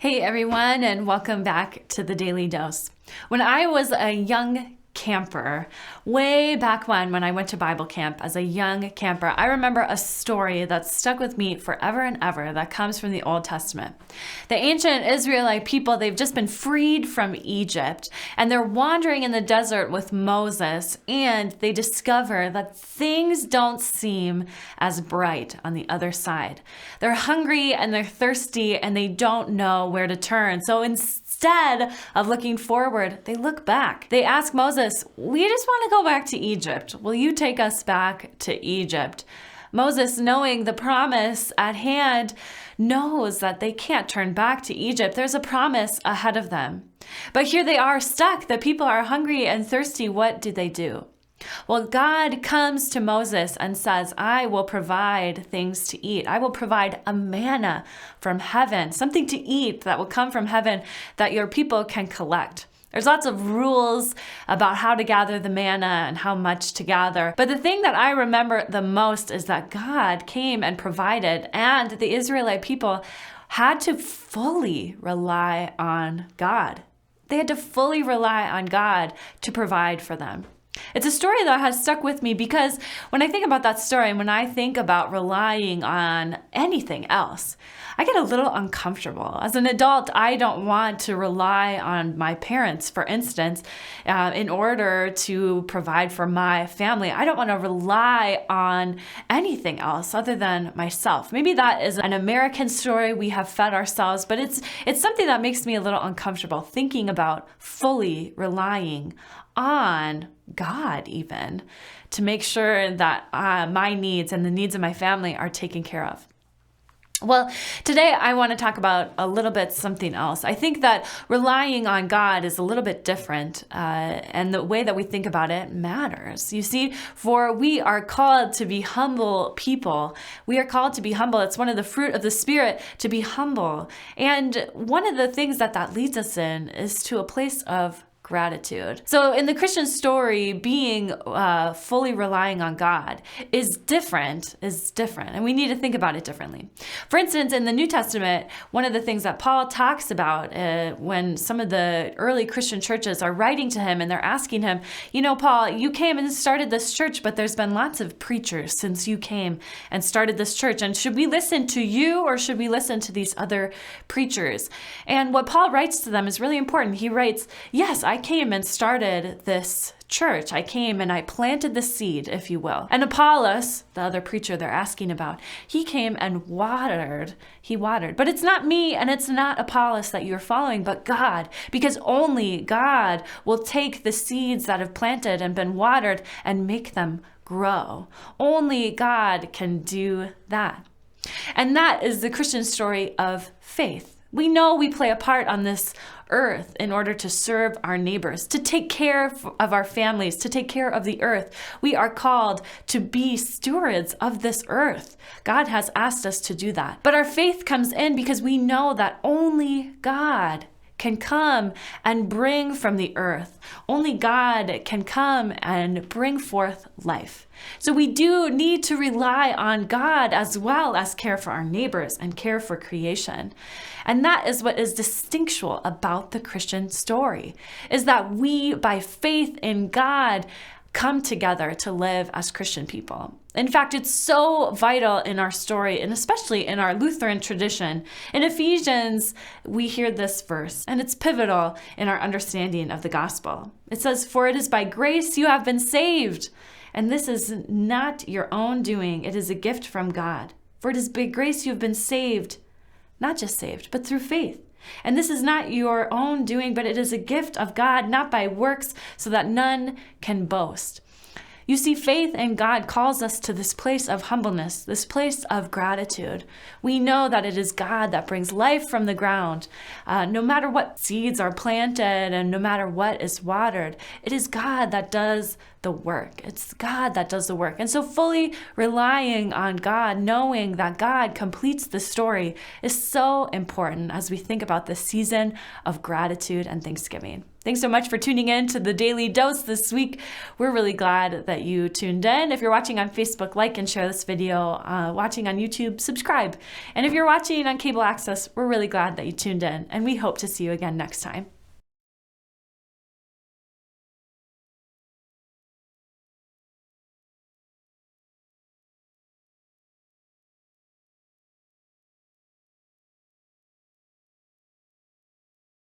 Hey everyone, and welcome back to the Daily Dose. When I was a young camper, way back when I went to Bible camp as a young camper, I remember a story that stuck with me forever and ever that comes from the Old Testament. The ancient Israelite people, they've just been freed from Egypt, and they're wandering in the desert with Moses, and they discover that things don't seem as bright on the other side. They're hungry and they're thirsty, and they don't know where to turn. So instead of looking forward, they look back. They ask Moses, we just want to go back to Egypt. Will you take us back to Egypt? Moses, knowing the promise at hand, knows that they can't turn back to Egypt. There's a promise ahead of them. But here they are stuck. The people are hungry and thirsty. What do? Well, God comes to Moses and says, I will provide things to eat. I will provide a manna from heaven, something to eat that will come from heaven that your people can collect. There's lots of rules about how to gather the manna and how much to gather. But the thing that I remember the most is that God came and provided, and the Israelite people had to fully rely on God. They had to fully rely on God to provide for them. It's a story that has stuck with me because when I think about that story and when I think about relying on anything else, I get a little uncomfortable. As an adult, I don't want to rely on my parents, for instance, in order to provide for my family. I don't want to rely on anything else other than myself. Maybe that is an American story we have fed ourselves, but it's something that makes me a little uncomfortable thinking about fully relying on God even to make sure that my needs and the needs of my family are taken care of. Well, today I want to talk about a little bit something else. I think that relying on God is a little bit different, and the way that we think about it matters. You see, for we are called to be humble people. We are called to be humble. It's one of the fruit of the Spirit to be humble. And one of the things that leads us in is to a place of gratitude. So in the Christian story, being fully relying on God is different, and we need to think about it differently. For instance, in the New Testament, one of the things that Paul talks about when some of the early Christian churches are writing to him and they're asking him, Paul, you came and started this church, but there's been lots of preachers since you came and started this church, and should we listen to you or should we listen to these other preachers? And what Paul writes to them is really important. He writes, yes, I came and started this church. I came and I planted the seed, if you will. And Apollos, the other preacher they're asking about, he came and watered. He watered. But it's not me and it's not Apollos that you're following, but God, because only God will take the seeds that have planted and been watered and make them grow. Only God can do that. And that is the Christian story of faith. We know we play a part on this earth in order to serve our neighbors, to take care of our families, to take care of the earth. We are called to be stewards of this earth. God has asked us to do that. But our faith comes in because we know that only God can come and bring from the earth. Only God can come and bring forth life. So we do need to rely on God as well as care for our neighbors and care for creation. And that is what is distinctual about the Christian story, is that we, by faith in God, come together to live as Christian people. In fact, it's so vital in our story, and especially in our Lutheran tradition. In Ephesians, we hear this verse, and it's pivotal in our understanding of the gospel. It says, "For it is by grace you have been saved, and this is not your own doing. It is a gift from God. For it is by grace you have been saved, not just saved, but through faith. And this is not your own doing, but it is a gift of God, not by works, so that none can boast." You see, faith in God calls us to this place of humbleness, this place of gratitude. We know that it is God that brings life from the ground. No matter what seeds are planted and no matter what is watered, it is God that does the work. It's God that does the work. And so fully relying on God, knowing that God completes the story, is so important as we think about this season of gratitude and thanksgiving. Thanks so much for tuning in to the Daily Dose this week. We're really glad that you tuned in. If you're watching on Facebook, like and share this video. Watching on YouTube, subscribe. And if you're watching on cable access, we're really glad that you tuned in, and we hope to see you again next time.